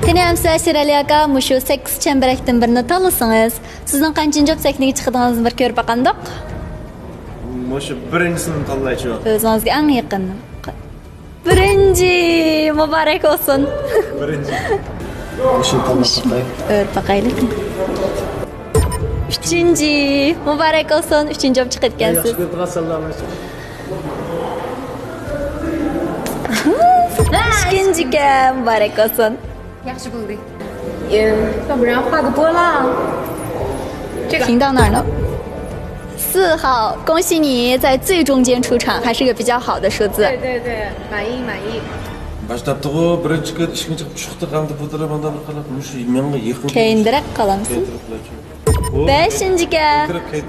Qaniyamsa Şirali aka, mushu 8 çemberekten birini tanısanız, sizin kanchinchi sekniga chiqadiğingizni bir ko'rib baqandoq? Mushu birinchisini tanlaychi. O'zingizga eng yaqin. Birinchi, muborak olsun. Birinchi. Mushu tanlab O'rib baqaylik. Uchinchi, muborak olsun. Uchinchi olib chiqayotgansiz. Yaxshi ko'p rasullarni. İkinciga muborak olsun. Yaxshi bo'ldi. 要不然画个波浪。听到那儿呢。4号，恭喜你在最中间出场，还是个比较好的数字。对，满意。Başlaptı birinchi ket ishga chiqib chiqdi hamda fotoğrafında bir qalab mushu menga yaqin. Keyinroq qolamsiz. 5-ga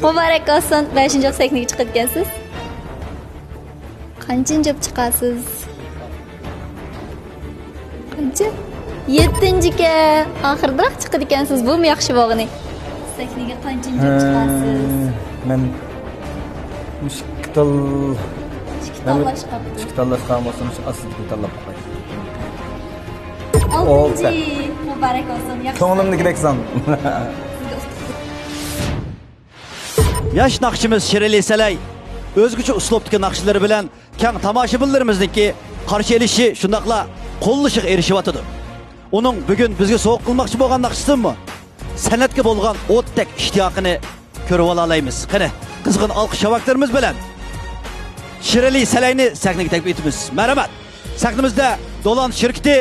muborak olsun. 5-chi sekniga chiqibgansiz. Qanchinchi olib chiqasiz? Qancha? 7-ga oxirroq chiqadi ekansiz. Bu mu yaxshi bo'lg'ini? Sekniga qanchinchi olib chiqasiz? Men ikki olsun aslida tanlab qo'yay. 6-chi muborak olsun. Ko'nglimnikidek san. Yosh naqshimiz Shirali Salay o'zgacha uslubdagi naqshlari bilan keng tomoshabinlarimizniki qarshi elishi shundaqla qo'llashiga erishyapti. Uning bugun bizga so'q qilmoqchi bo'lgan naqshisimi? San'atga bo'lgan o'tdek ishtiyoqini ko'rib olaymiz. Qani, qizg'in olqish shavaklarimiz bilan Shirali Salayni sahnaga taklif etamiz. Marhamat. Sahnamizda Do'lon shirkati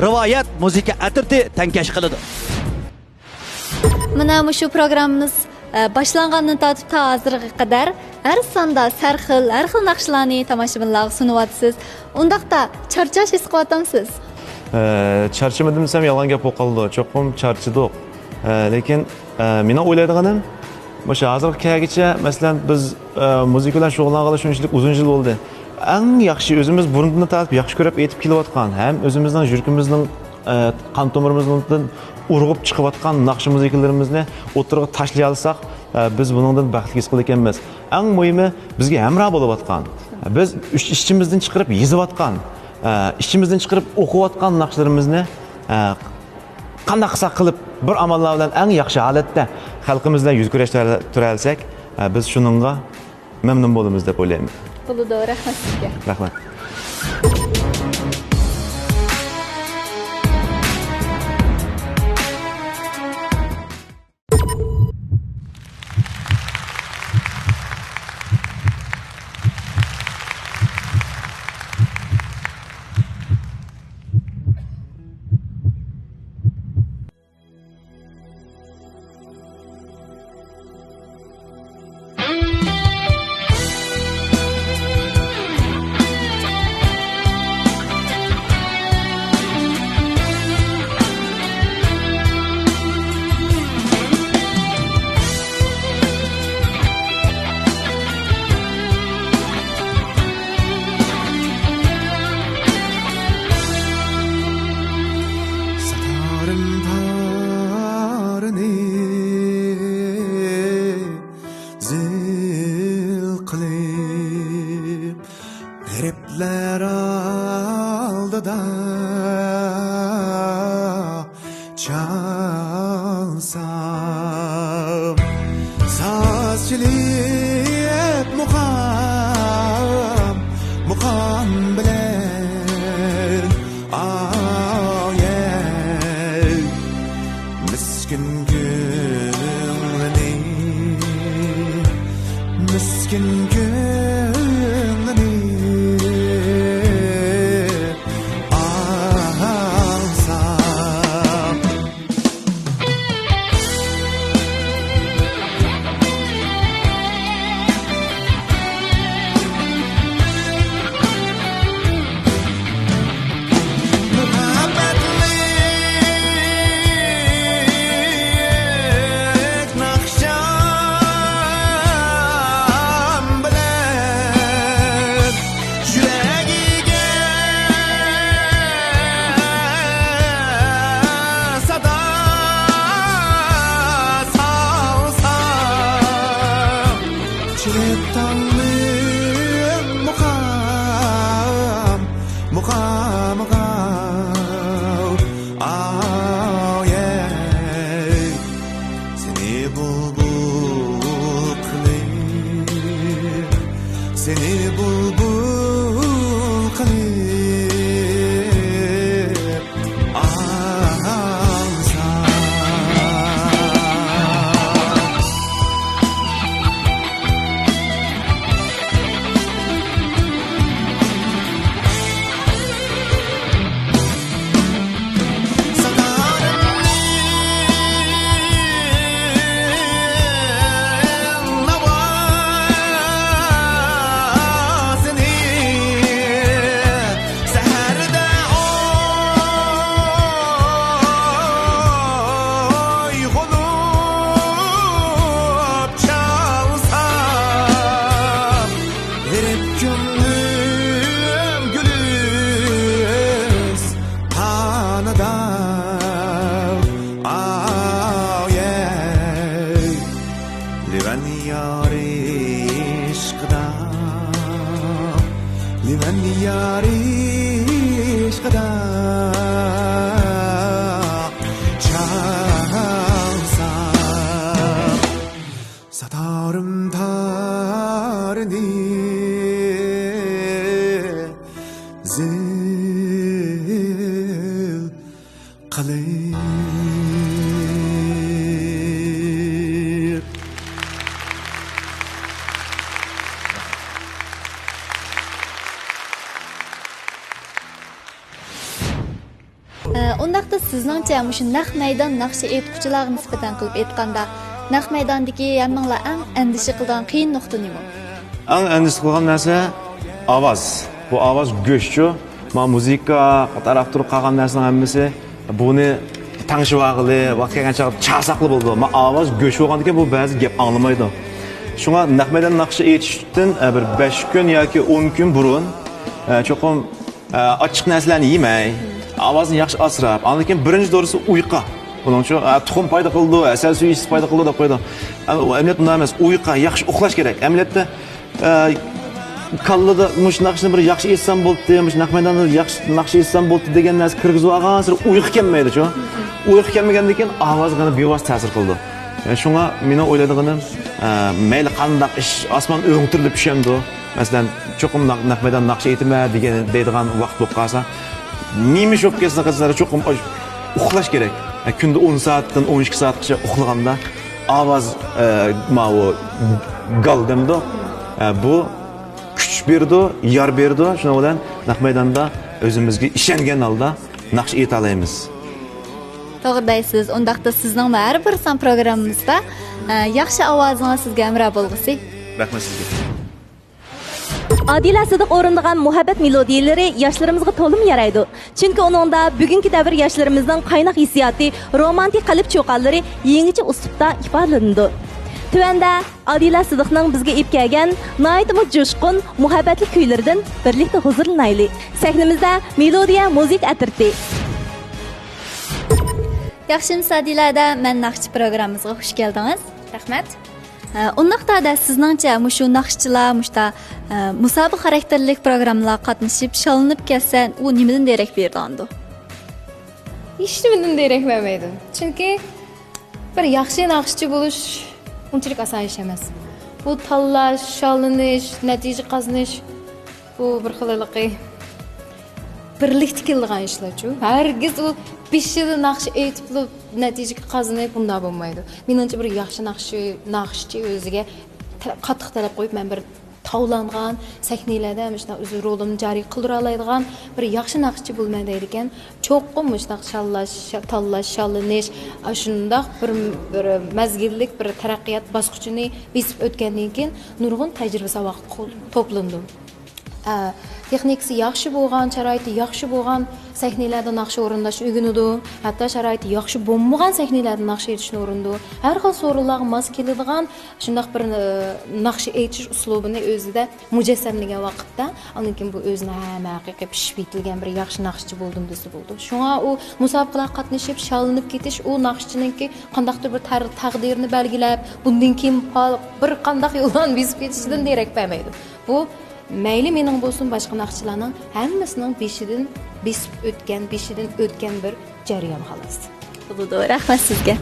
rivoyat musiqa atirti tankash qiladi. Mana shu programmamiz boshlangandan tortib ta hozirga qadar har sonda har xil naqshlarni tomoshabinlarga sunyapsiz. Undaqda charchash his qilyapsiz. Charchamadim desam yolg'on gap bo'ldi. Cho'qim charchidik. Lekin meni o'ylaydiganim o'sha hozirgi kaygacha masalan biz muzika bilan shug'ullanganlar shunchalik uzun yil bo'ldi. Eng yaxshi o'zimiz burundan tortib yaxshi ko'rib aytib kelayotgan, ham o'zimizning yuragimizning qon tomirimizdan urg'ib chiqayotgan naqsh muzikalarimizni o'tirg'a tashlay olsak, biz buningdan baxtli his qilayotganmiz. Eng muhimi bizga hamroh bo'layotgan. Biz ishchimizdan chiqarib yozayotgan, ishchimizdan chiqarib o'qiyotgan naqshlarimizni qanday qilsak qilib bir amallar bilan eng yaxshi holatda xalqimizdan yuz ko'rsatib olsak, biz shuningga mamnun bo'lamiz deb o'ylayman. Bo'ldi, rahmat sizga. Rahmat. qalir. Undaqda sizningcha shu naq maydon naqshi aytquchilarga nisbatan qilib aytganda, naq maydondagi hammanglar eng andisha qilgan qiyin nuqta nima? Eng andisha qilgan narsa ovoz. Bu ovoz go'shchu. Ma muzika taraf turib qolgan narsaning hammasi buni tangishib olg'ili, vaqt kelgancha chasaqli bo'ldi. Ma ovoz go'sh bo'lgandan bu ba'zi gap anglamaydi. Shunga naq maydon naqshi aytishdan bir 5 kun yoki 10 kun burun cho'qim ochiq narsalarni yemay, ovozni yaxshi asrab, lekin birinchi dorisi uyqu. Buning uchun tuxum paydo qildi, asal suvi paydo qildi deb qo'ydi. Amaliyot bunday emas, uyqu, yaxshi uxlash kerak. Amaliyotda kallada mush naqshni bir yaxshi etsam bo'ldi, mush naq maydonni yaxshi naqsh etsam bo'ldi degan narsa kirgizib olgan sir uyqu kelmaydi-ku. Uyqu kelmagandan keyin ovozga bevosita ta'sir qildi. Shunga meni o'yladig'im, mayli qandaq ish osmon o'ngtirilib pishamdi. Masalan, cho'qim naq maydon naqsh aytma degan deydigan vaqt bo'lib qolsa, nima shop kelsa qizlar cho'qim uxlash kerak. Kunda 10 soatdan 12 soatgacha uxlaganda ovoz ma'o galdimdi. Bu kuch berdi, yor berdi. Shuning bilan naq maydonda o'zimizga ishongan holda naqsh ayta olamiz. To'g'ri deysiz. Undaqda sizning har bir son programmamizda yaxshi ovozingiz sizga amra bo'lg'isi. Rahmat sizga. Adila Sidiq o'rindigan muhabbat melodiyalari yoshlarimizga to'lim yaraydi. Chunki uningda bugungi davr yoshlarimizning qaynoq hissiyoti, romantik qalb cho'qanlari yangicha uslubda ifodalanadi. Tuvanda Adila Sidiqning bizga ib kelgan nihoyatda jo'shqin muhabbatli kuylaridan birlikda huzurlanaylik. Sahnamizda melodiya muzik atirti. Yaxshimisiz Adilada, men naqshchi programmamizga xush keldingiz. Rahmat. Undaqda sizningcha shu naqshchilar mushta musobaqa xarakterli programmalar qatnashib shalinib kelsa, u nimadan derak berdi? Hech nimadan derak bermaydi. Chunki bir yaxshi naqshchi bo'lish unchalik oson ish emas. Bu tanlash, shalinish, natija qozonish bu bir xilliqi birlikda kelgan ishlar-ku. Hargiz u 5 yil naqsh aytib natija qozonib bunday bo'lmaydi. Menimcha bir yaxshi naqshchi o'ziga qattiq talab qo'yib, men bir tavlangan sahnalarda mana o'z rolimni joriy qildira oladigan bir yaxshi naqshchi bo'lmaydi ekan. Cho'qqim mana shallash, tanlash, shalinish, shundoq bir mazgillik bir taraqqiyot bosqichini besib o'tgandan keyin nurg'un tajriba savoq to'plandi. Texnikasi yaxshi bo'lgan, sharoiti yaxshi bo'lgan sahnalarda naqsh o'rinlashni o'rganadi. Hatto sharoiti yaxshi bo'lmagan sahnalarda naqsh aytishni o'rganadi. Har xil so'rovlarga mos keladigan shundoq bir naqsh aytish uslubini o'zida mujassamlagan vaqtda, lekin bu o'zini hamma haqiqiy pishib yetilgan bir yaxshi naqshchi bo'ldim desa bo'ldi. Shunga u musobaqalarga qatnashib, shalinib ketish u naqshchininki qandaqdir bir taqdirini belgilab, bundan keyin bir qandaq yo'ldan besib ketishidan derak bermaydi. Bu mayli mening bo'lsin boshqa naqshchilarning hammasining beshidan besib o'tgan, beshidan o'tgan bir jarayon xolos. Bo'ldi, rahmat sizga.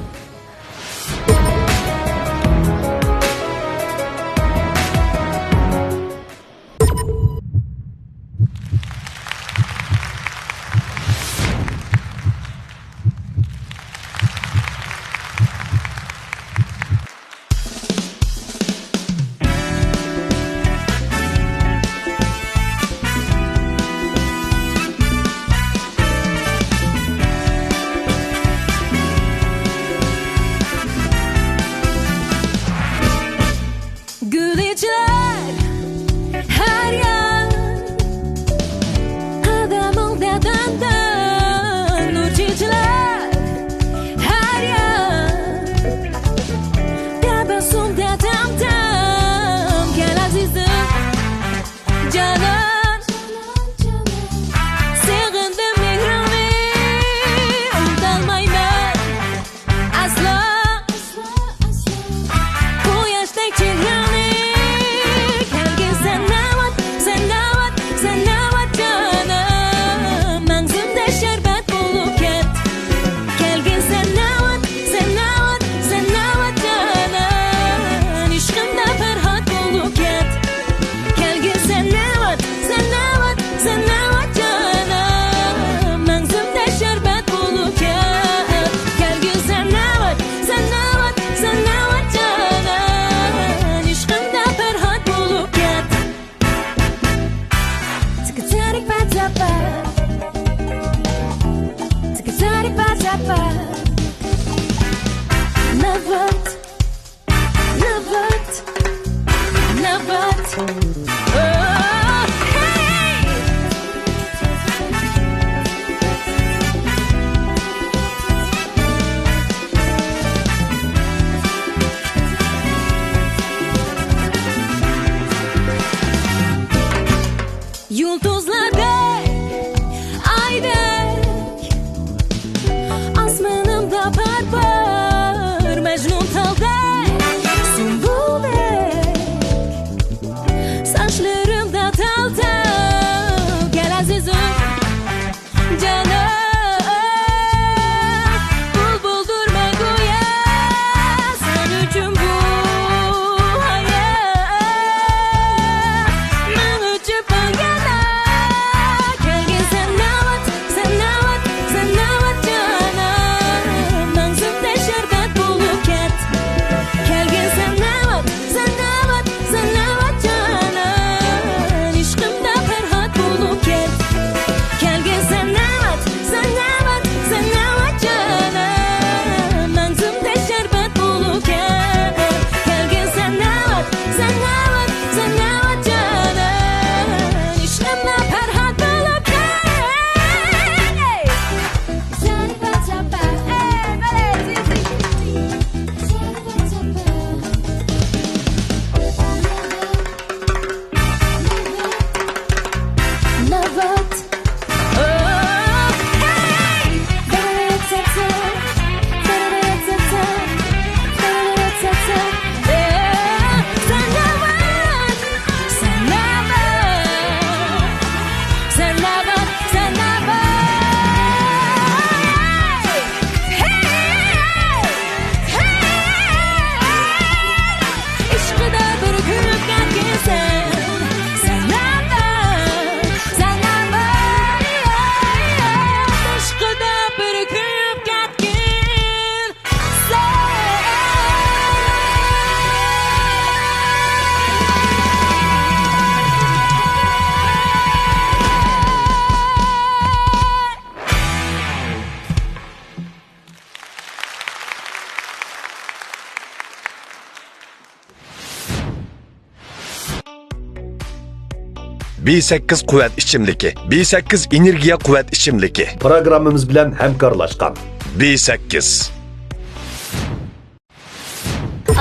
B8 quvvat ichimligi, B8 energiya quvvat ichimligi. Programmamiz bilan hamkorlashgan. B8.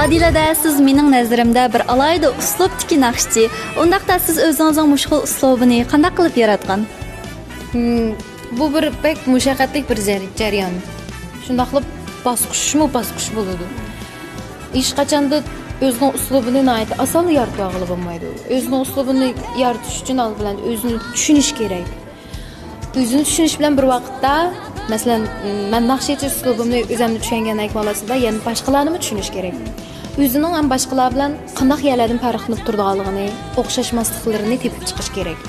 Adilada siz mening nazarimda bir alayda uslubdagi naqshchi. Undaqda siz o'zingizning mushkul uslubini qanday qilib yaratgan? Bu bir pek mushaqqatli bir jarayon. Shunday qilib bosqichma-bosqich bo'ladi. Hech qachonda o'zining uslubini oson yaratib bo'lmaydi. O'zining uslubini yaratish uchun avval o'zini tushunish kerak. O'zini tushunish bilan bir vaqtda, masalan, men naqshchi uslubimni o'zimni tushungan aytmoqlasida, yana boshqalarni tushunish kerak. O'zining ham boshqalar bilan qanday yerlardan farqlanib turganligini, o'xshashmasliklarini tepib chiqish kerak.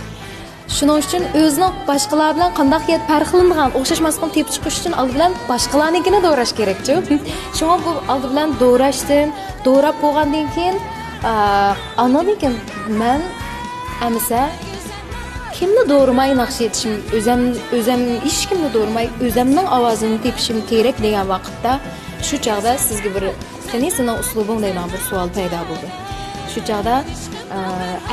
Shuning uchun o'zining boshqalar bilan qanday farqlangan, o'xshashmasligini tepib chiqish uchun avval boshqalarnikini do'rash kerak-ku. Shunga bu avval do'rashdan, do'rab bo'lgandan keyin, andan keyin men amsa kimni doğurmay naqsh etishim, o'zim hech kimni doğurmay o'zimning ovozimni tepishim kerak degan vaqtda shu chaqda sizga bir qani sening uslubing degan bir savol paydo bo'ldi. Shu chaqda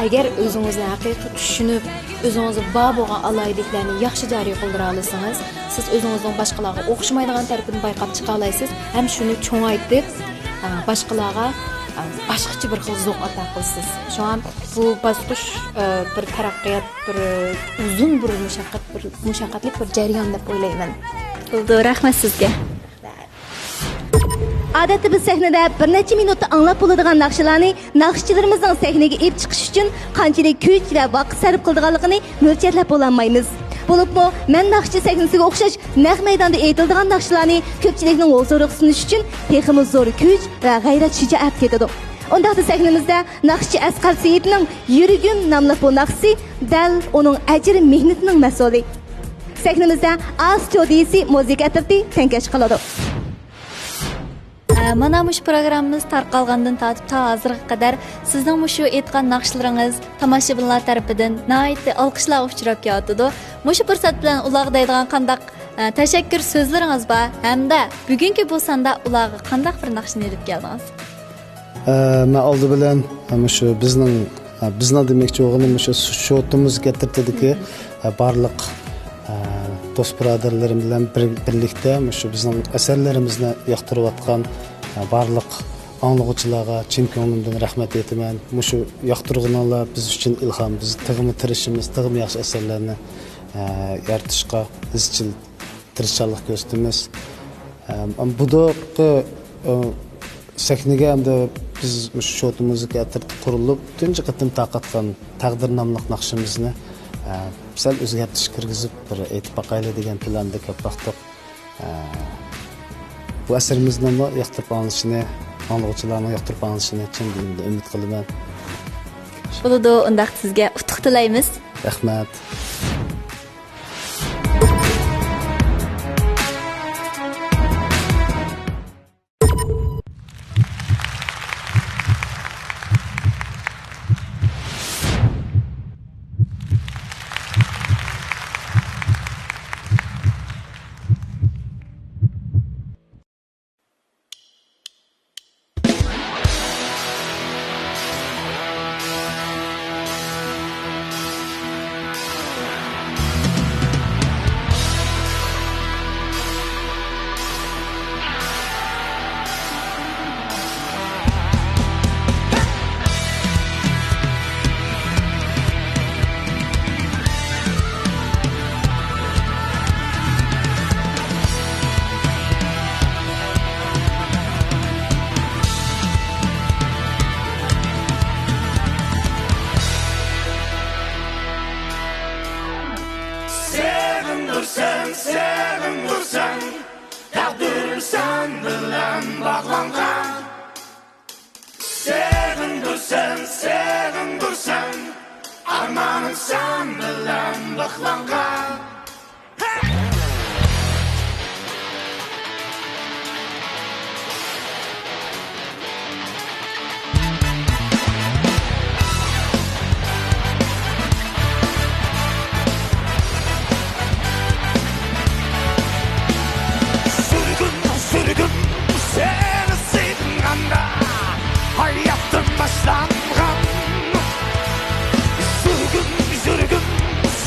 agar o'zingizni haqiqiy tushunib, o'zingizni bo'lgan alayliklarni yaxshi joriy qildira olsangiz, siz o'zingizning boshqalarga o'xshamaydigan tarafini bayqab chiqa olasiz. Ham shuni cho'ngaytib, boshqalarga başqacha bir xil zo'q ata qilsiz. Shu ham bu bosqich bir taraqqiyot, bir uzun bir mushaqqatli bir jarayon deb o'ylayman. Bo'ldi, rahmat sizga. Odatda biz sahnada bir necha minutda anglab bo'ladigan naqshlarni naqshchilarimizning sahnaga olib chiqish uchun qanchalik kuch va vaqt sarf qilganligini mo'lchallab bo'lmaymiz. Bo'libmi, men naqshchi sahnasiga o'xshash naq maydonda aytiladigan naqshlarni ko'pchilikning huzuriga sunish uchun texnik zo'r kuch va g'ayrat shijoat ketadi. Undaqda sahnamizda naqshchi Asqar Seyitning Yurigim nomli bu naqshi dal uning ajr mehnatining mas'uli. Sahnamizda A studiyasi musiqa tartibi tankash qiladi. Mana mush programmamiz tarqalgandan tortib ta hozirga qadar sizning mushu aytgan naqshlaringiz tomoshabinlar tarafidan nihoyatda olqishlarga uchrab keladi. Mushu fursat bilan ular deydigan qandaq Teşekkür sözleriniz var. Hem de bugünkü bu sanda ulağı qandaq bir naqshni elib keldiniz? Men oldi bilan shu bizni demoqchi o'g'lim shu shotimiz keltirdiki barliq do'st birodarlarim bilan birlikda shu bizning asarlarimizni yoqtirayotgan barliq anglag'uvchilarga chin ko'nglimdan rahmat aytaman. Shu yoqtirganlar biz uchun ilhom. Biz tig'mi tirishimiz, tig'mi yaxshi asarlarni yaratishga izchil tirishchilik ko'rsatamiz. Bu do'qi sahnaga hamda biz shu shotimizga keltirib qurilib, tunji qatim taqatgan taqdir nomli naqshimizni sal o'zgartirish kirgizib bir aytib boqaylik degan planda ko'proq bu asarimizni yoqtirib olishini, anglag'uvchilarning yoqtirib olishini chin dilimda umid qilaman. Bo'ladi, undaq sizga utuq tilaymiz. Rahmat.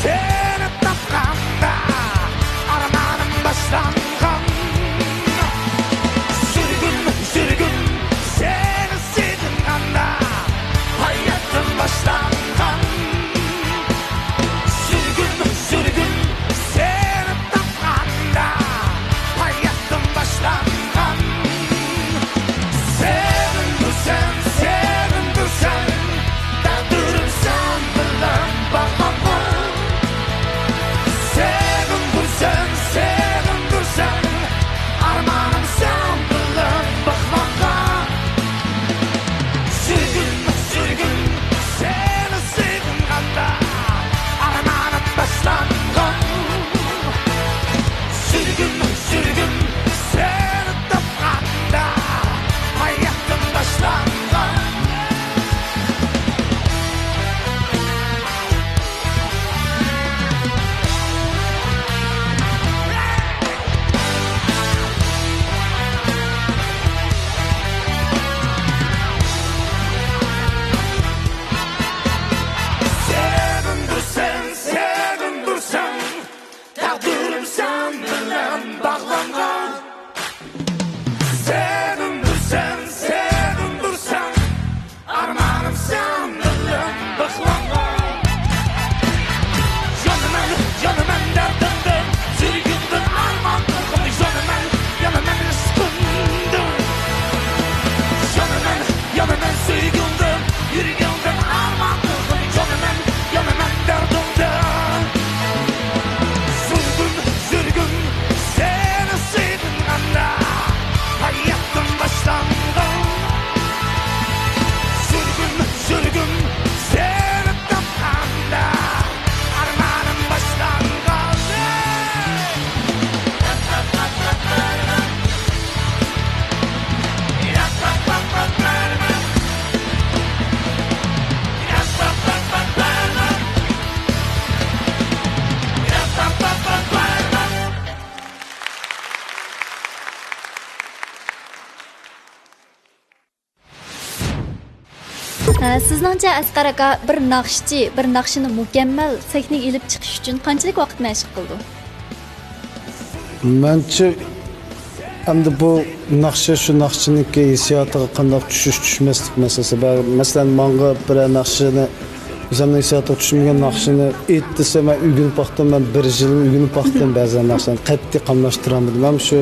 Seni tapkan Sizningcha Asqar aka bir naqshchi bir naqshini mukammal sahnaga ilib chiqish uchun qanchalik vaqt mashq qildi? Mencha endi bu naqsha shu naqshiniki hissiyotiga qanday tushmaslik masalasi. Masalan, menga bir naqshini o'zimning hissiyotiga tushmagan naqshini aytdisa, men o'rganib baxtim, men bir yil o'rganib baxtim ba'zan naqshani qat'iy qamlashtiramadim. Men shu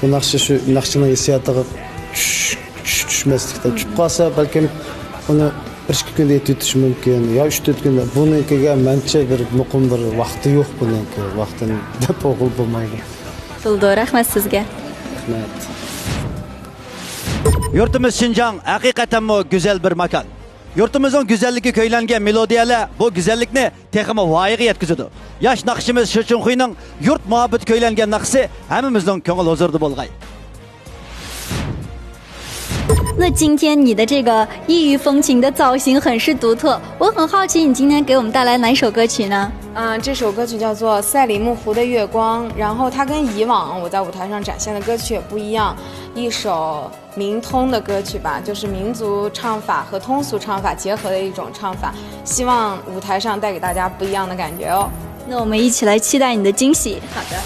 bu naqsha shu naqshining hissiyotiga tushmaslikda tushib qolsa, balkim uni bir ikki kunda yetish mumkin yo 3-4 kunda. Bunikiga mencha bir muqim bir vaqti yo'q buniki. Vaqtini deb o'g'il bo'lmaydi. Bo'ldi, rahmat sizga. Rahmat. Yurtimiz Şinjan hakikaten mi güzel bir makan. Yurtimizin güzelliği köylengen melodiyalar bu güzellikni texmi voyaga yetkizadi. Yosh naqshimiz Shichinxuyning yurt muhabbet köylengen naqsi hammamizning ko'ngil huzurida bo'lg'ay. 那今天你的这个异域风情的造型很是独特，我很好奇你今天给我们带来哪一首歌曲呢？这首歌曲叫做《赛里木湖的月光》，然后它跟以往我在舞台上展现的歌曲也不一样，一首民通的歌曲吧，就是民族唱法和通俗唱法结合的一种唱法，希望舞台上带给大家不一样的感觉哦。那我们一起来期待你的惊喜。好的。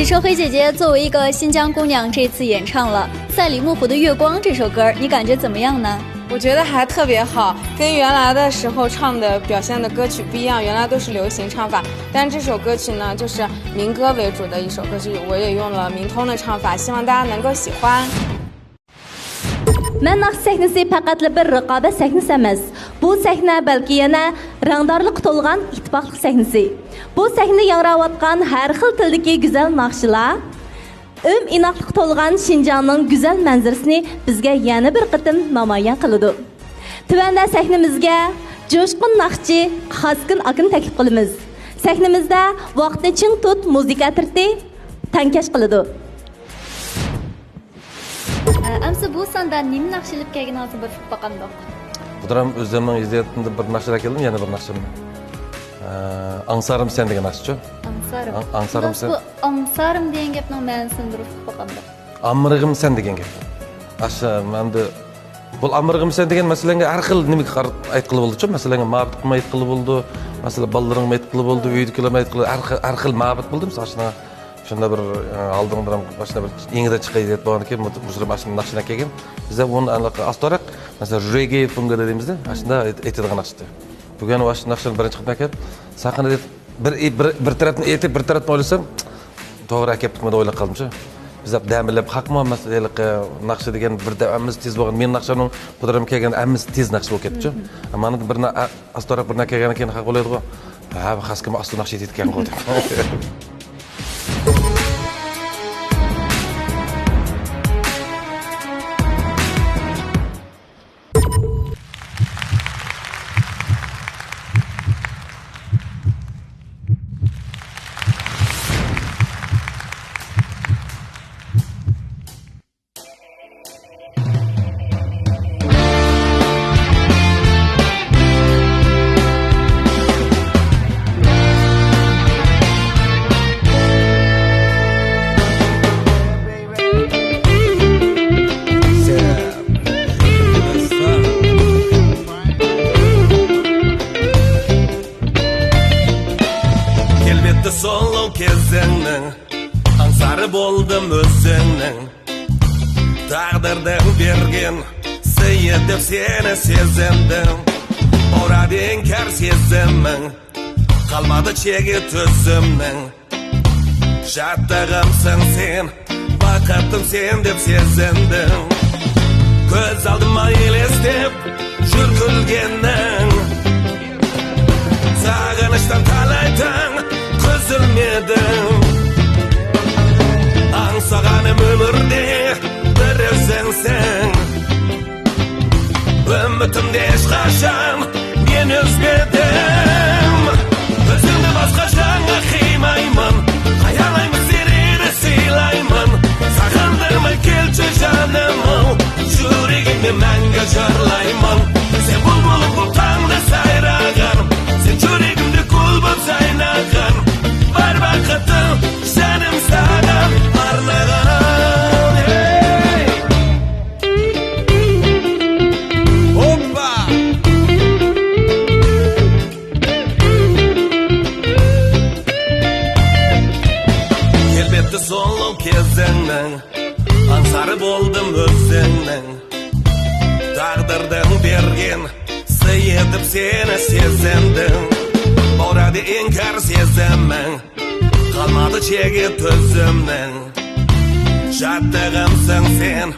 李晨辉姐姐作为一个新疆姑娘，这次演唱了《赛里木湖的月光》这首歌，你感觉怎么样呢？我觉得还特别好，跟原来的时候唱的表现的歌曲不一样，原来都是流行唱法，但这首歌曲呢就是民歌为主的一首歌曲，我也用了民通的唱法，希望大家能够喜欢。Mən naqş səhnəsi faqatla bir rəqabət səhnəsi emas. Bu səhnə bəlkə yana rəngdarlıq tolğan ittifaqlıq səhnəsi. Bu səhnədə yangrayotqan hər xil tildəki gözəl naqşlar inaqlıq tolğan Şinjanның gözəl mənzərəsini bizə yana bir qitim namoyon qiladi. Tuvanda səhnəmizə Coşqun naqşçı Xaskin akın təklif qilamiz. Səhnəmizdə vaqtni ching tut muzika tirti tankash qiladi. Әмсі бұл санда немін нақшылып кәген азы бір фіп бақандық? Бұдырам өздерінің езетінде бір нақшыра келдім, яны бір нақшырым. Аңсарым сен деген нақшы. Аңсарым сен. Аңсарым деген кепнің мәнісін бір фіп бақандық. Амырығым сен деген кеп. Ашы, мәнді... Бұл амырығым сен деген мәселенге әрқыл немік айтқылы болды. Мәселенге мабыттықым айтқылы болды, мәселе балларыңым айтқылы болды, өйдікілім айтқылы, әрқыл мабыт болды. Мысалшына Şunda bir aldığım başına bir İngilizce çıkaydı bu anki Müslüman başına nakşına kelgen. Bizde onun anlıqı astorak mesela reggae funga dediğimizde aslında etediğin nakşıdı. Bugün o nakşını birinci çıkıp kelip sakın edip bir tarafını etip bir tarafını oysam doğru akeptik de oylaq kalmışı. Bizde dəmirlep haqma mesela nakşı degen bir de əmiz tez bolğan men nakşanın budaram kelgen əmiz tez nakşı bolup ketdi. Ama anı bir astorak bir kelgen keyin haq bolaydı go. Ha xaskım aslı nakşı etken go. Solo kezenin Ansarı boldum özünün Tağdırdan bergen Seyedip seni sezendim Orada inkar sezemin Kalmadı çegi tüzümün Şattığımsın sen Vakıttım sen dep sezendim Göz aldıma elestip Jürkülgenin Sağınıştan talaytın Üzülmedim Ansağanım ömürde bir özünsen Ümitimde eşkaşan ben üzmedim Özümde başka şanға kıymayman Hayalayımı serine sıylayman Sakındırma kelçi canımı Yüreğimde мәңгі жарlayman Sen bulbulup bu tağda sayrağın Sen yüreğimde kul bu saynağın Var vakıtım senim sana arlığın hey! Hoppa! Elbette sonlu kezenin Ansarı boldum özünün Tağdırdan bergen Sıyedip seni sezendim Orada inkar sezemin Kalmadı çegi tüzümün Şattığımsın sen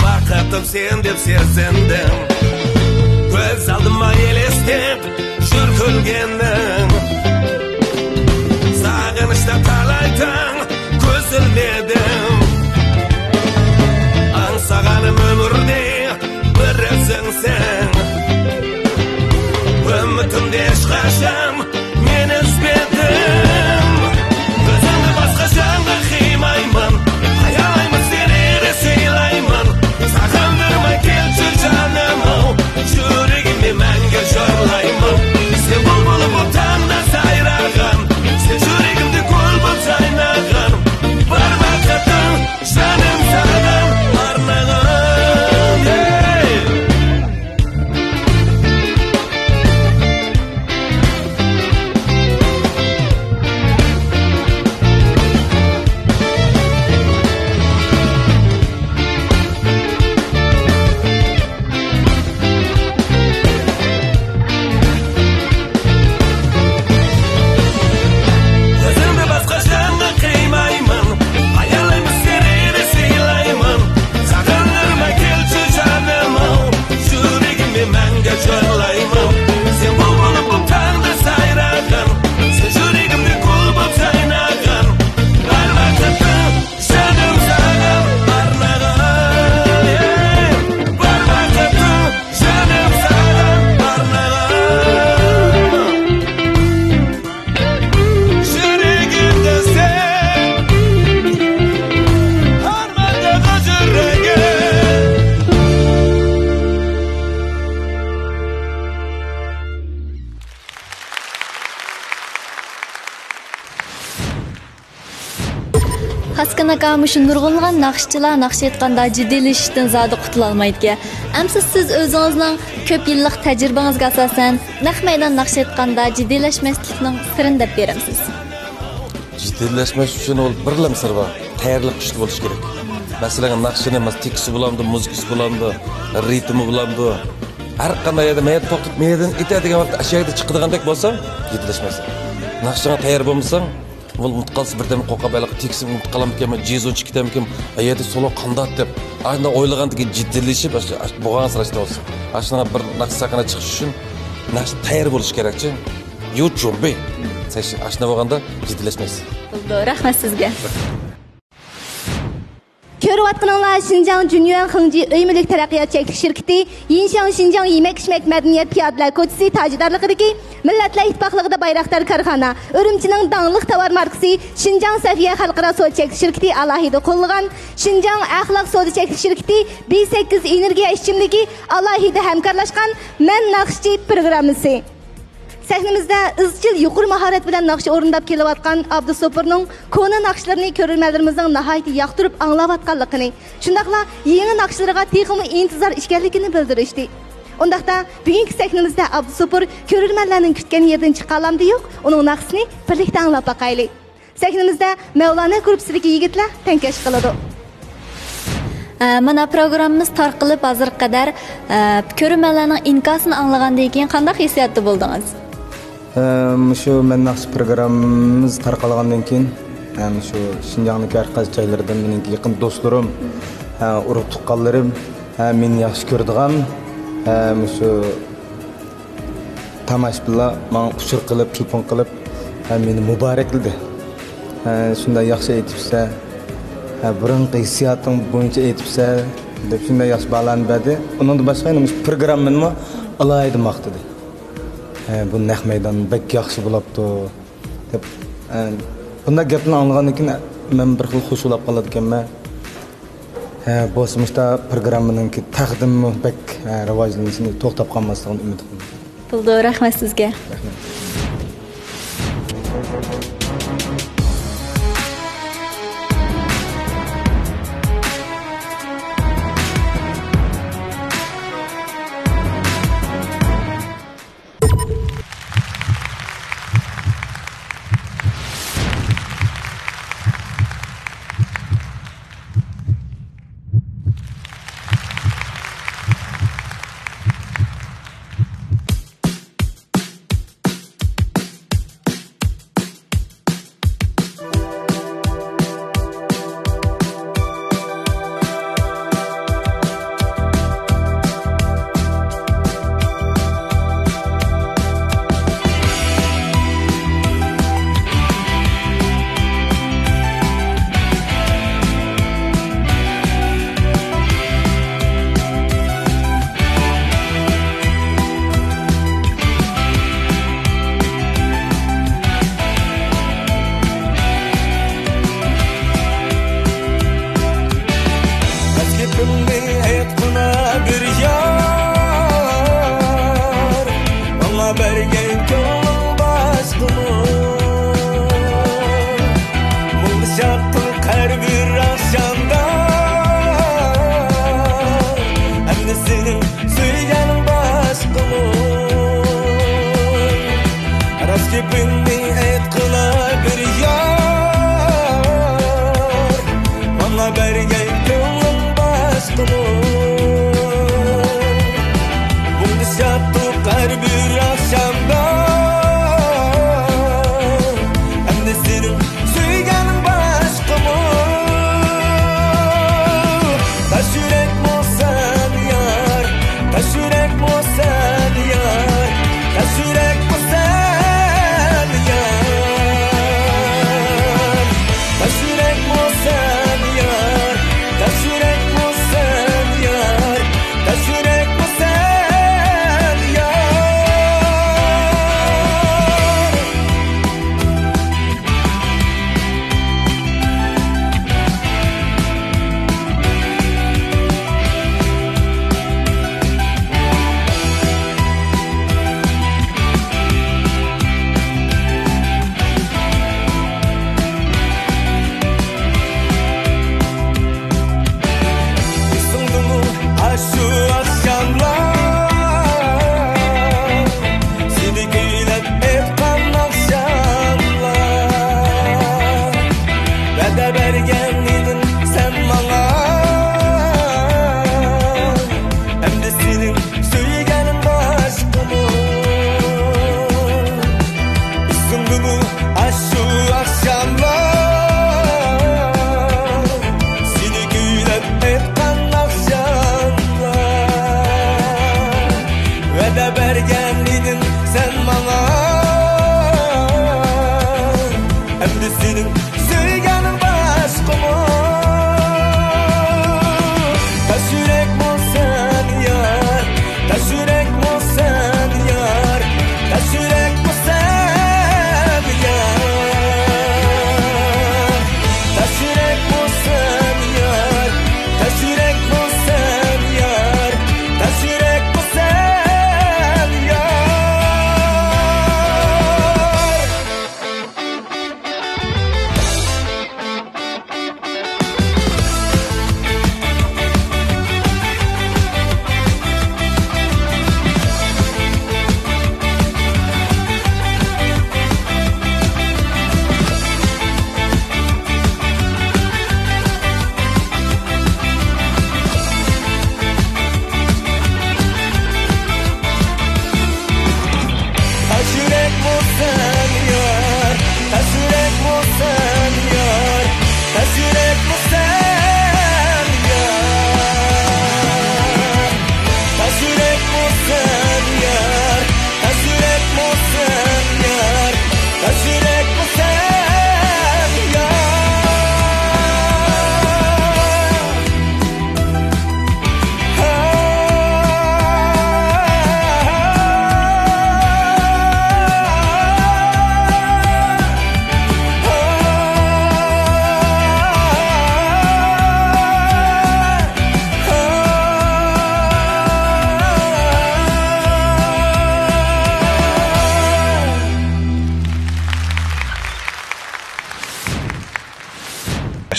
Vakıttım sen dep sezendim Göz aldıma elestip Jürkülgenin Sağınışta talaytın Gözülmedim Ansağanım ömürde bir özünsen Ümitimde eşkaşam men üzmedim Gözümde başka şanға kıymayman Hayalayımı serine sıylayman Sakındırma kelçi canımı Yüreğimde мәңгі жарlayman Sen bulbulup bu tağda sayrağın Sen yüreğimde kul bu saynağın Var vakıtın Sultan aka shu nurg'unlagan naqshchilar naqsh aytganda jiddiylashishdan zodi qutula olmaydi. Ammo siz o'zingizning ko'p yillik tajribangizga asosan naq maydon naqsh aytganda jiddiylashmaslikning sirini deb berasiz. Jiddiylashmash uchun birlam sir bor. Tayyorlik kuchli bo'lish kerak. Masalan, naqshini tekisi bo'lamdi, muzikasi bo'lamdi, ritmi bo'lamdi. Har qanday yerda mayda to'qib maydan etadigan vaqt ashyoda chiqadigandek bo'lsa, jiddiylashmaysan. Naqshga tayyor bo'lmasang, ol mutqalsiz birdan qo'qabaliq tekisi mutqalamkan, jezon chiqitamkan, ayada solo qandat deb, ayda o'ylagandagi jiddiylashib bo'lgan sirashda bo'lsin. Ashuna bir naqsh saqina chiqish uchun naqsh tayyor bo'lish kerak-chi. YouTube. Sen ashuna bo'lganda jiddiylashmaysiz. Bo'ldi, rahmat sizga. Ko'rayotganinglar Şinjan Junyan Xingji Öymülük Taraqqiyot Cheklik Şirkati Yinshan Şinjan Yemek-ichmak madaniyat piyodalar ko'chasi tajidorligidagi Millatlar Ittifoqligida Bayraktar korxona, Urumchining danglik tovar markasi Şinjan Safiya Xalqaro Savdo Cheklik Şirkati alohida qo'llagan Şinjan Axloq Savdo Cheklik Şirkati B8 energiya ichimligi alohida hamkorlashgan Men naqshchi programmasi. Sahnimizda izchil yuqori mahorat bilan naqsh o'rindab kelayotgan Abdusopurning kona naqshlarini ko'rganlarimizning nihoyatda yoqtirib anglayotganligini, shundaqla yangi naqshlarga texmi intizor ekanligini bildirishdi. Undaqda bugungi sahnimizda Abdusopur ko'rganlarning kutgan yerdan chiqalamdi yo'q, uning naqshini birlikda anglab boqaylik. Sahnimizda Mavlana gruppasidagi yigitlar tankash qiladi. Mana programmamiz tarqalib hozirga qadar ko'rganlarning inkosini anglagandan keyin qanday hissiyatda bo'ldingiz? Shu men naqsh programmamiz tarqalgandan keyin shu Şinjandagi har qaysi joylardan mening yaqin do'stlarim, urug' tuqqanlarim meni yaxshi ko'radigan shu tomoshabinlar menga uchur qilib, telefon qilib meni muborakladi. Shunday yaxshi aytibsa, burungi hissiyotim bo'yicha aytibsa deb shunday yaxshi balan berdi. Undan boshqa shu programmani alohida maqtadi. Bu naq maydon bek yaxshi bo'libdi deb bunday gapni anglagandan keyin men bir xil xushulab qoladi ekanman. Bu simishda programmaning taqdimi bek rivojlanishini to'xtab qolmasligini umid qilaman. Bo'ldi, rahmat sizga. Taşürek mo sen yar,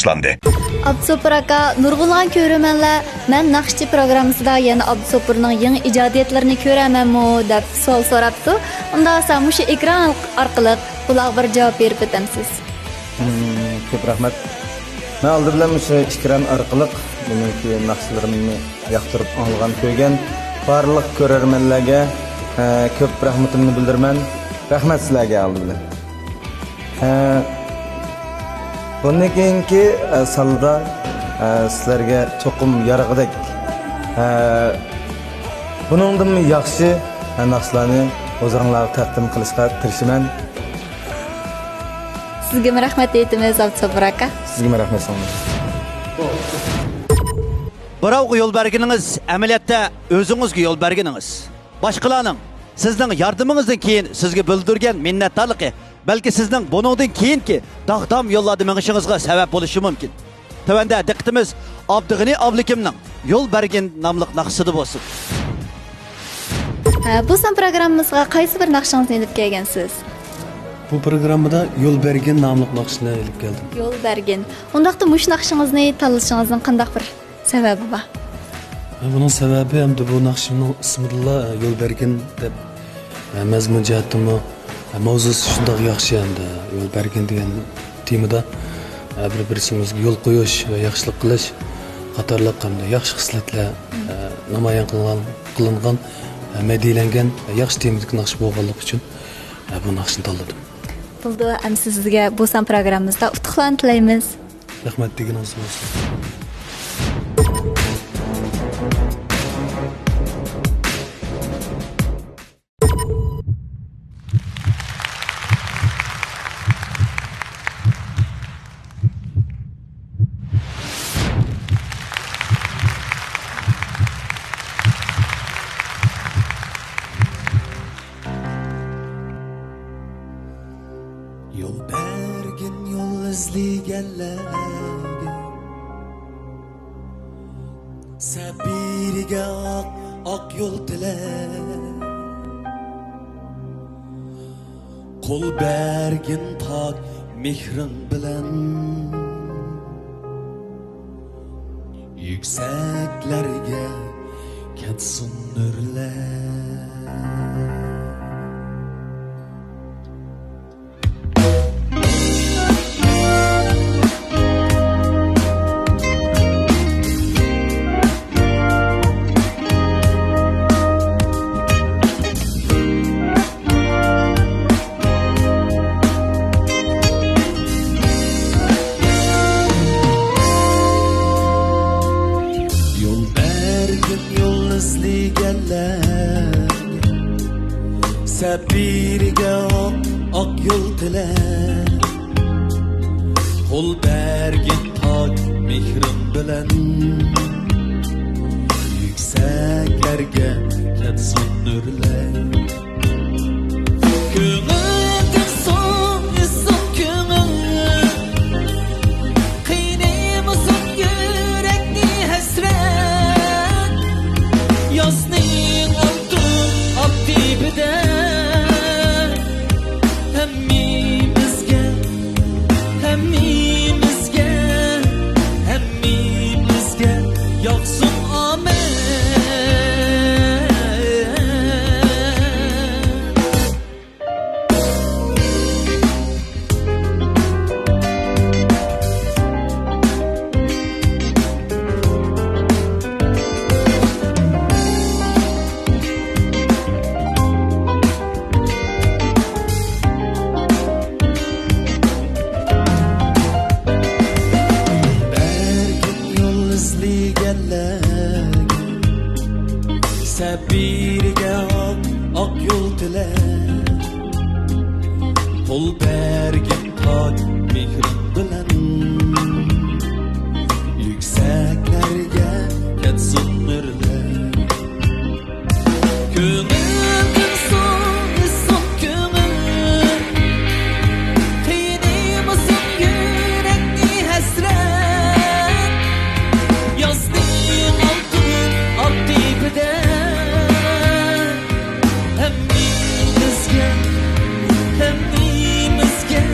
boshlandi. Abdusopur aka, nurg'ulg'an ko'rmanlar, men Naqshchi programmasida yana Abdusopurning yangi ijodiyatlarini ko'ramanmi deb savol so'rabdi. Unda siz shu ekran orqali ular bir javob berib o'tamsiz. Ko'p rahmat. Men oldi bilan shu ekran orqali meniki naqshlarimni yoqtirib olgan ko'rgan barliq ko'rarmanlarga ko'p rahmatimni bildiraman. Rahmat sizlarga oldi bilan. Bundan keyingi salda sizlarga cho'qim yarag'idek buningdan yaxshi naqshlarni o'zingizlarga taqdim qilishga tirishaman. Sizga rahmat aytamiz Abdusopur aka. Sizga rahmat so'raman. Birovga yo'l bergininiz amaliyotda o'zingizga yo'l bergininiz. Boshqalarning sizning yordamingizdan keyin sizga bildirgan minnatdorligi balki sizning buningdan keyinki dag'dam yo'llarda mengishingizga sabab bo'lishi mumkin. Tövəndə diqqətimiz Abdug'ani Ablikimning yo'l bergin nomli naqshida bo'lsin. Bu son programmamizga qaysi bir naqshangizni elib kelgansiz? Bu programmada yo'l bergin nomli naqshni elib keldim. Yo'l bergin. Undaqda mush naqshingizni tanlashingizning qanday bir sababi bor? Buning sababi ham bu naqshning ismida yo'l bergin deb mazmun jihatimi mavzusi shunday yaxshi endi yo'l bergin degan temada bir-birimizga yo'l qo'yish va yaxshilik qilish qatorliq hamda yaxshi xislatlar namoyon qilingan madilangan yaxshi temadagi naqsh bo'lganligi uchun bu naqshni tanladim. Bo'ldi, ham sizga bu son programmamizda utuqlarni tilaymiz. Rahmat deganingiz bo'lsin. Yol bergin yol izlaganlarga sabiriga oq yo'l tilar qo'l bergin pok mehrin bilan yuksaklarga ketsin nurlar. Sabiriga oq yo'l tilar qo'l bergin pok mehrim bilan yuksaklarga ketsin nurlar. Ko'ngilga so'nsin ko'ngil qiynaymasin yurakni hasrat yozning oltin dibida yoqsin omad. Sabiriga oq yo'l tilar qo'l bergin pok mehrim bilan yuksaklarga ketsin nurlar. Ko'ngilga so'nsin ko'ngil qiynaymasin yurakni hasrat yozning oltin oq dibida Hammimizga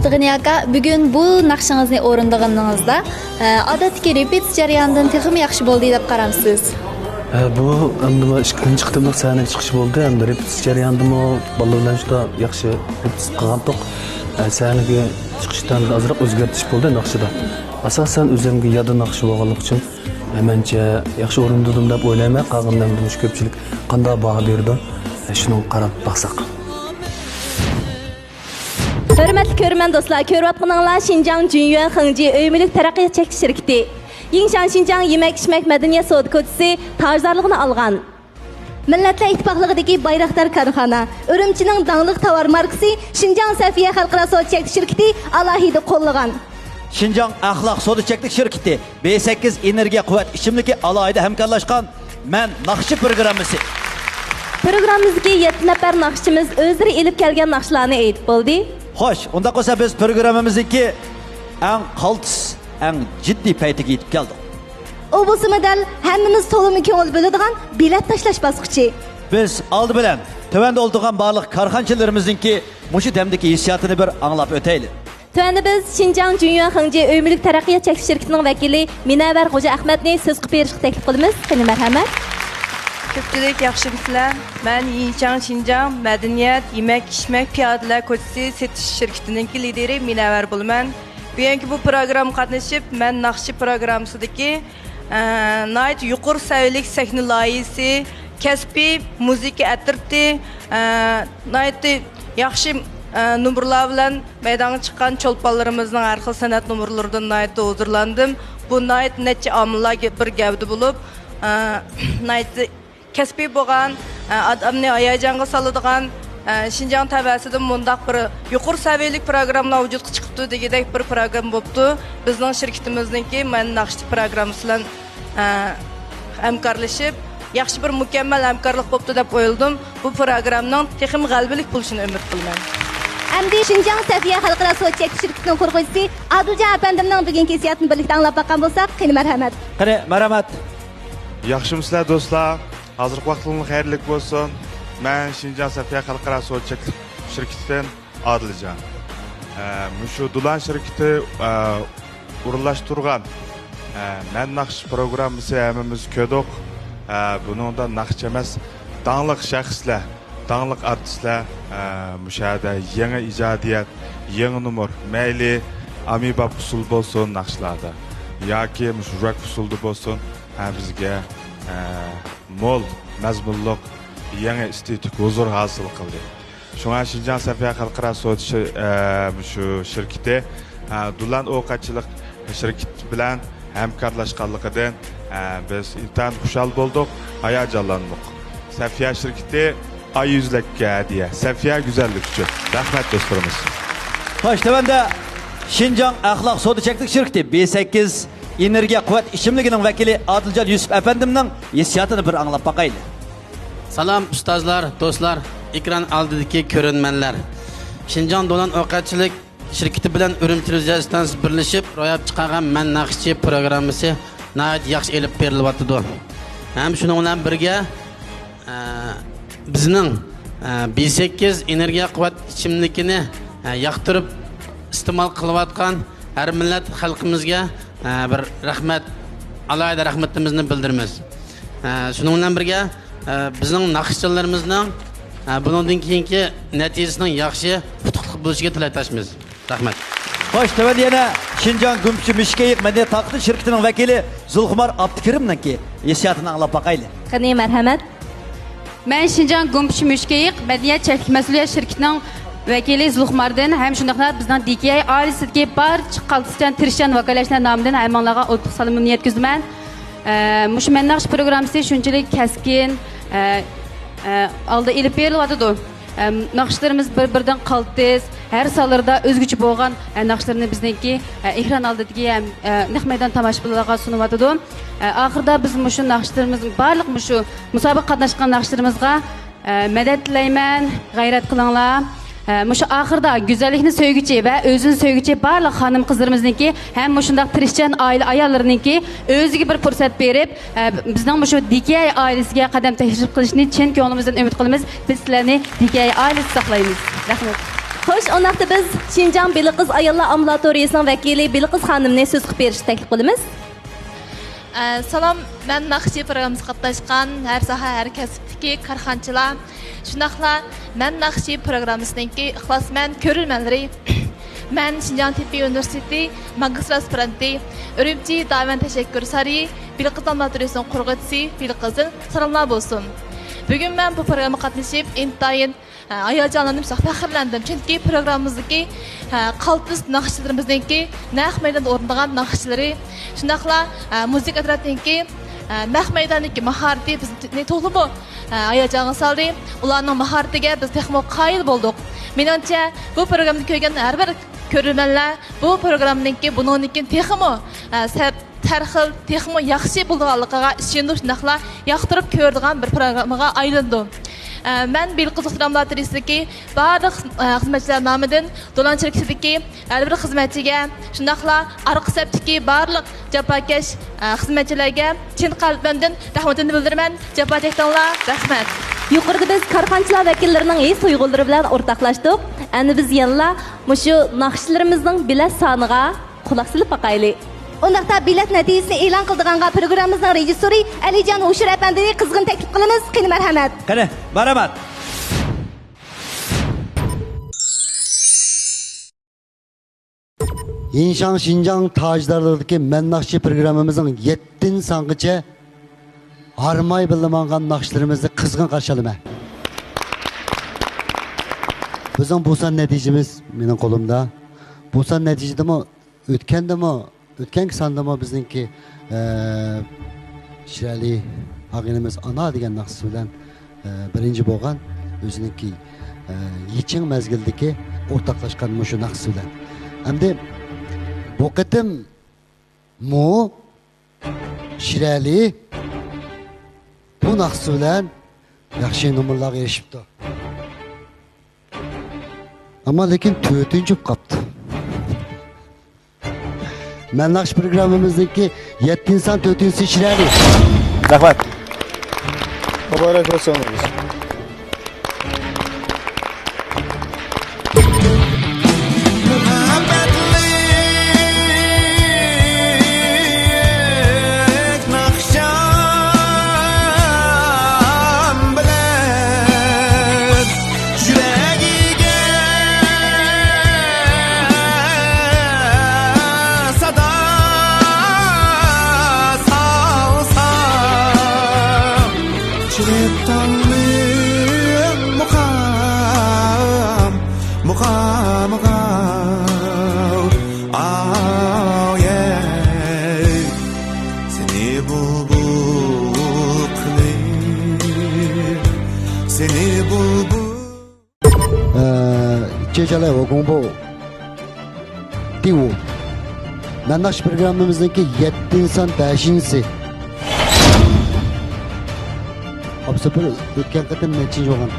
Tığıny aka, bugün bu naqşingizni o'rindaganingizda odatdagi repetitsiya jarayonidan texmi yaxshi bo'ldi deb qaramsiz? Bu endi ikkinchi qitimliq sahnaga chiqish bo'ldi. Endi repetitsiya jarayonidami bolalar bilan juda yaxshi repetitsiya qilgandik. Sahnaga chiqishdan ozroq o'zgartish bo'ldi naqshida. Asosan o'zimga yada naqshi bo'lganligi uchun mencha yaxshi o'rindidim deb o'ylayman. Qolgandan ko'pchilik qanday baho berdi? Shuni qarab baqsaq. Hürmetli körmen dostlar, körvatqınlar Şinjan Junyuan Hengji Öymülük Teraqqiyat Çekti şirketi. Yingshan Şinjan Yemek İçmek Medeniyet Sodikoçisi tarzarlığını algan. Milletler İttifaqlığıdaki Bayraktar Karxana, Ürümçinin dağlıq tovar markası Şinjan Safiye Xalqara Sod Çekti şirketi alahida qo'llagan. Şinjan Axloq Sodi Çektik şirketi B8 Energiya Quvvat İçimliki alayida hamkorlashgan Men Naqshi programmasi. Programmamizga 7 nafar naqshchimiz o'zlari elib kelgan naqshlarni aytib bo'ldi. Xo'sh, unda qolsa biz programmamizdagi eng qaltis, eng jiddiy paytiga yetib keldik. O bo'lsa model hammamiz to'limi ko'ngil bo'ladigan bilet tashlash bosqichi. Biz oldi bilan tövende o'ltirgan barliq korxonchilarimizninki mushu damdagi hissiyotini bir anglab o'taylik. Tövende biz Şinjan Junyuan Hengji Öymülük Teraqqiyat Çekti şirketining vakili Minavar Xo'ja Ahmedni so'z qilib berishga taklif qilamiz. Qani marhamat. Köpçülük yaxşımısılar. Ben Yinchan Şinjan Medeniyet Yemek İçmek Piyodalar Ko'chasi setish şirketininki lideri Minavar bo'laman. Bugungi bu program qatnashib, men Naqshi programmasidagi nayt yuqori saviyalik sahna loyihasi, kasbiy muzika atirti, nayt yaxshi numurlar bilan maydonga chiqqan cho'lponlarimizning har xil san'at numurlaridan nayt huzurlandim. Bu nayt necha omillarga bir gavda bo'lib, nayt kasbiy bo'lgan, odamni hayajonga soladigan Şinjan tavasida mundaq bir yuqori saviyalik programmalar vujudga chiqibdi degandek bir program bo'libdi. Bizning shirkatimizningki Men Naqshi programmasi bilan hamkorlashib, yaxshi bir mukammal hamkorlik bo'libdi deb o'yladim. Bu programmaning texim g'albilik bo'lishini umid qilaman. Endi Şinjan Safiye Xalqaro Sod Çekti şirketining qurg'uvchisi Adiljon apandimning bugungi hissiyotini birlikda anglab boqqan bo'lsak, qani marhamat. Qani marhamat. Yaxshimisilar do'stlar? Hozirgi vaqtingiz xayrli bo'lsin. Men Şinjan Safiye Xalqaro Sod Çekti şirketidan Adiljon. Mushu Dulan şirketi urlashtirgan Men Naqshi programmasi hammamiz ko'rdik. Buningda naqsh emas, dangliq shaxslar, dangliq artistlar mushada yangi ijodiyat, yangi numur, mayli amibab usul bo'lsin naqshlarda yoki mushrak usulda bo'lsin, bizga mol mazmunliq yangi estetik huzur hosil qildi. Shunga Şinjan Safiye Xalqaro Sod shu shirkati Dulan ovqatchilik shirkati bilan hamkorlashganligidan biz intan xushal bo'ldik, hayajonlandik. Safiye shirkati ay yüzlükka hadiya. Safiye güzellik uchun. Rahmat do'stlarimiz. Xo'sh, tavanda Şinjan Axloq Sodi Çektik şirketi B8 Energiya Quvvat İçimligining vakili Adiljon Yusuf apandimning hissiyotini bir anglab boqaylik. Salam ustozlar, do'stlar, ekran oldidagi ko'rinmanlar. Şinjan Dolan ovqatchilik shirkati bilan Urumchi stansiyasi birlashib ro'yab chiqargan Men Naqshi programmasi nayt yaxshi elib berilyapti. Ham shuning bilan birga bizning B8 Energiya Quvvat ichimlikini yoqtirib iste'mol qilayotgan har millat xalqimizga bir rahmat, alayida rahmatimizni bildiramiz. Shuning bilan birga bizning naqshchilarimizning bundan keyingi natijasining yaxshi utuqli bo'lishiga tilakdoshmiz. Rahmat. Xo'sh, tavanda yana Şinjan Gumchi Mishkayik Medeniyet Taqdi şirketining vakili Zulxumar Abdikrimninki hissiyotini anglab boqaylik. Qani marhamat. Ben Şinjan Gumchi Mishkayik Medeniyet Çelik Mesuliyet şirketining vakili Zulxumardan hem shundaqla bizning DKI oilasidagi barcha qaltisdan tirishgan vakolatchilar nomidan hammalarga o'tib salomimni yetkazman. Mush Men Naqshi programmasi shunchalik kaskin alda elib berilyapti. Naqshlarimiz bir-biridan qaltis, her sallarda o'zgacha bo'lgan naqshlarni bizningki ekran oldidagi naq maydon tomoshabinlarga sunyapti. Oxirida biz mushu naqshlarimiz barliq mushu musobaqa qatnashgan naqshlarimizga madad tilayman, g'ayrat qilinglar. Mushu oxirida go'zallikni so'yguchi va o'zini so'yguchi barliq xonim qizlarimizningki ham mushundaq tirishchan oila ayollarininki o'ziga bir fursat berib, bizning mushu DKI oilasiga qadam tashlab qilishni chin ko'nglimizdan umid qilamiz. Biz sizlarni DKI oilasi saqlaymiz. Rahmat. Xo'sh, o'naqda biz Xinjiang Beliqiz ayollar ambulatoriyasining vakili Beliqiz xonimni so'z qilib berishni taklif qilamiz. Salam, mən Naxçı proqramımıza qatnaşqan hər sahə, hər kəsbdəki karxançılar, şundaqla mən Naxçı proqramımızdakı ixlasmən görülmənləri, mən Şinjan Tibbi Universiteti magistr aspiranti, Ürümçi Davan Təşəkkür Sarayı Beliqiz ambulatoriyasının qurğucusu Beliqizin salamlar bolsun. Bugün mən bu proqrama qatnaşıb intayın hayacanlandım, fəxrləndim. Çünki proqramımızdakı qaltis naxçılarımızdakı naq meydanda orunduğan naxçıları, şundaqla müzik ətrafındakı naq meydandakı maharati bizni to'liq hayajonga saldı. Ularning maharatiga biz texmo qoyil bo'ldik. Menimcha bu proqramni ko'rgan har bir ko'ruvchilar bu proqramningki buningkin texmo tarxil texmo yaxshi bo'lganligiga ishonib, shundaqla yoqtirib ko'radigan bir proqramaga aylandi. Mən Beliqiz ambulatoriyasidagi barliq xizmatchilar nomidan Do'lan shirkatidagi har bir xizmatchiga, shundaqla orqa safdagi barliq jafokash xizmatchilarga chin qalbimdan rahmatimni bildiraman. Jafo chekdinglar, rahmat. Yuqorida biz korxonchilar vakillarining his tuyg'ulari bilan o'rtoqlashdik. Endi biz yana mushu naqshlarimizning bilet soniga quloq solib boqaylik. Ondaqda bilet natijasini e'lon qildiganға programmamizning rejissyori Alijon O'shir apandini qizg'in taklif qilamiz. Qani marhamat. Qani, marhamat. Yinshang Xinjiang tajdarlığındaki Men Naxçı programımızın 7 sanğıca harmay bildimangan naxçılarımızı qizg'in qarshi olaman. Bizning bu son natijamiz mening qo'limda. Bu son natijadami o'tgan sondami bizningki Shirali og'inimiz ana degan naqsi bilan birinchi bo'lgan o'ziniki yeching mazgildagi o'rtoqlashgan mushu naqsi bilan. Hamda bu qatim mu Shirali bu naqsi bilan yaxshi nomerlarga erishibdi. Ammo lekin 4-chi qolibdi. Men Naxçı programımızdaki 7 insan 4. Şirali. Rahmat. Mübarek olsun.接下来我公布第5 Men Naxçı programımızdaki 7 insan 5'incisi. Hapsi bir o'tgan qatim nechinchi bo'lgan?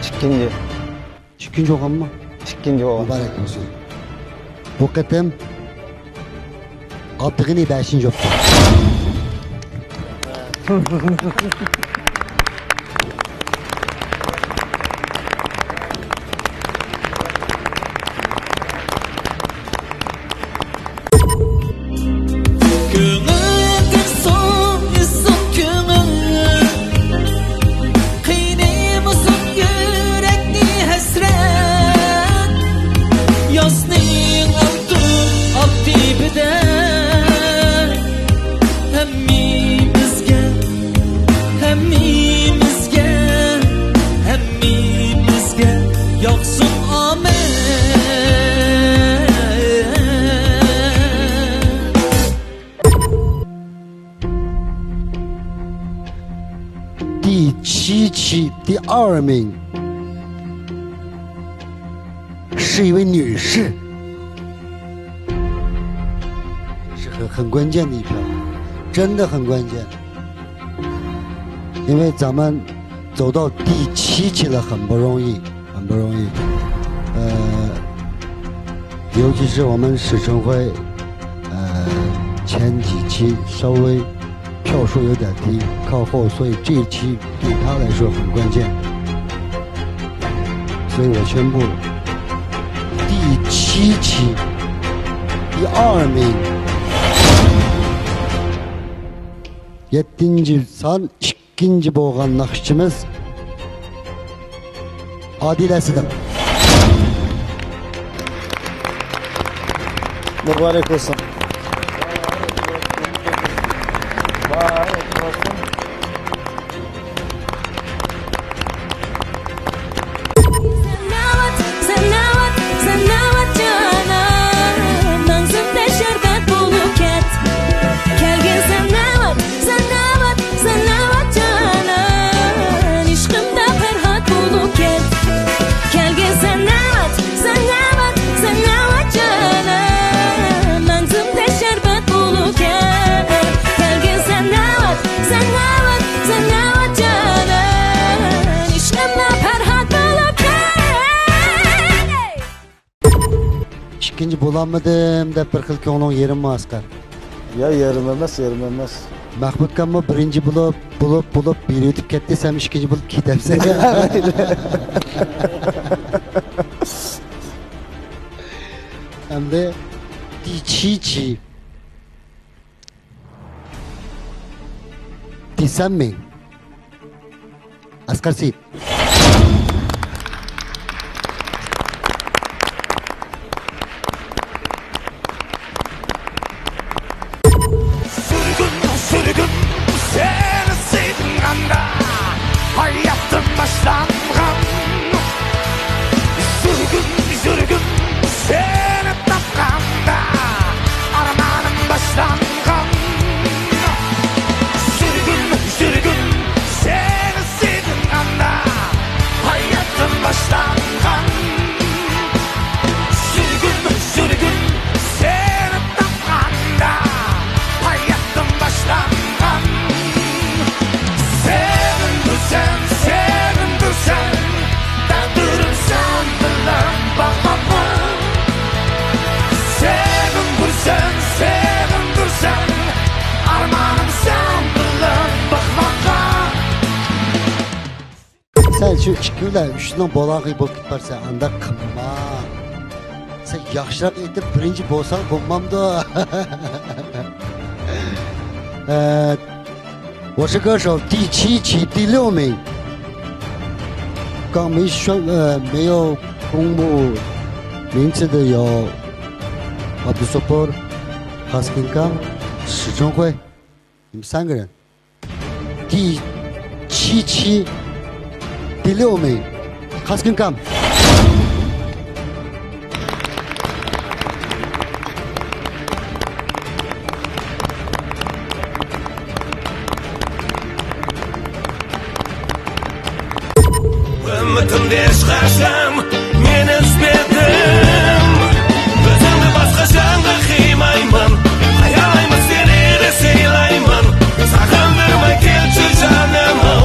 Ikkinchi. Ikkinchi bo'lganmi? Ikkinchi bo'lgan. Muborak bo'lsin. Bu qatim Abdug'ini 5'inchi bo'ldi.第2名是一位女士，是很关键的一票，真的很关键，因为咱们走到第7期了，很不容易，很不容易。尤其是我们史晨辉，前几期稍微票数有点低，靠后，所以这一期对他来说很关键。所以我宣布第7期第2名 7. son 2. bo'lgan naqshchimiz Adila Sidim. Mübarek olsun. İkinci bulamadım da bir xil ko'nglim yerim askar. Ya yerim emas. Mahmud kamma birinci bulup biri ötüp ketdi, sen ikinci bulup ketersen. Hem de Diçici. Desem mi? Asgar Seyit. Sürgün seni sevdim anda hayatım başlangan. Sürgün seni tapkanda armanım başlangan. Sürgün seni sevdim anda hayatım başlangan. Sürgün seni tapkanda hayatım başlangan. Sevindir sen dağdırım sen bilen bağlamı. Sevindir sen armanım sen bilen bakmaka. Sen şu ikkiler üçünden bolağı bulup gitmersen anda kımma. Sen yaxşırak etip birinci bolsan bulmam da. 我是歌手第7期第6名，刚没有公布名字的有 Abdusopor、Haskin Kam、史春辉，你们3个人。第7期第6名 Haskin Kam。Ümitimde çıkarsam men özledim. Özümde başka canlı kıymayman. Hayalayma seni de seylayman. Sakandırma kelçi canımı.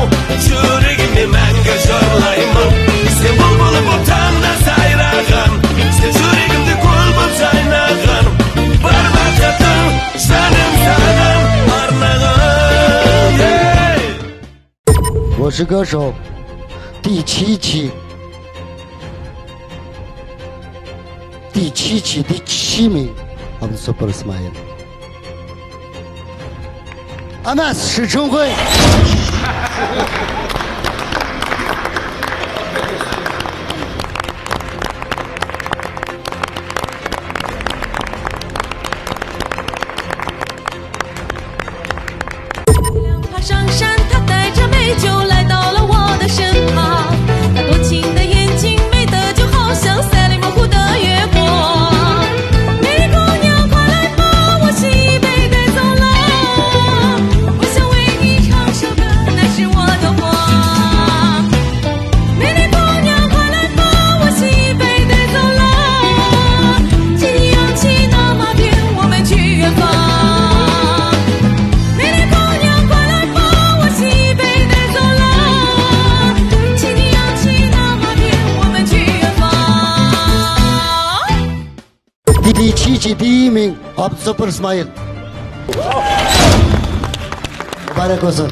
Yüreğimi menge jorlayman. Sen bulbulu butanda sayragan. Sen yüreğimde kul bul saynagan. Bir vakıtım canım sana arnağın. 我是歌手第7期第7名 Abdusopor İsmail。Amas 史春辉。爬上山，他带着美酒来到了我的身旁。他多情的眼睛，美得就好像赛里模糊的月光。美丽姑娘，快来把我西北带走了。我想为你唱首歌，那是我的话。美丽姑娘，快来把我西北带走了。请你扬起那马鞭，我们去远方。美丽姑娘，快来把我西北带走了。请你扬起那马鞭，我们去远方。第7期第1名 Abdusopor İsmail。Mübarek olsun.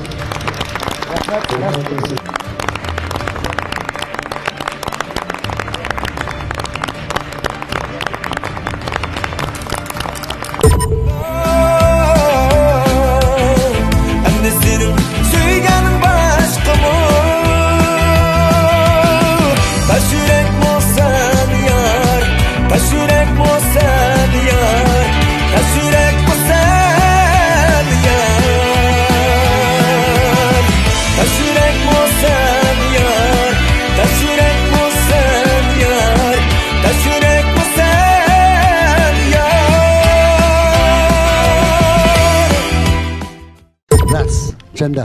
真的。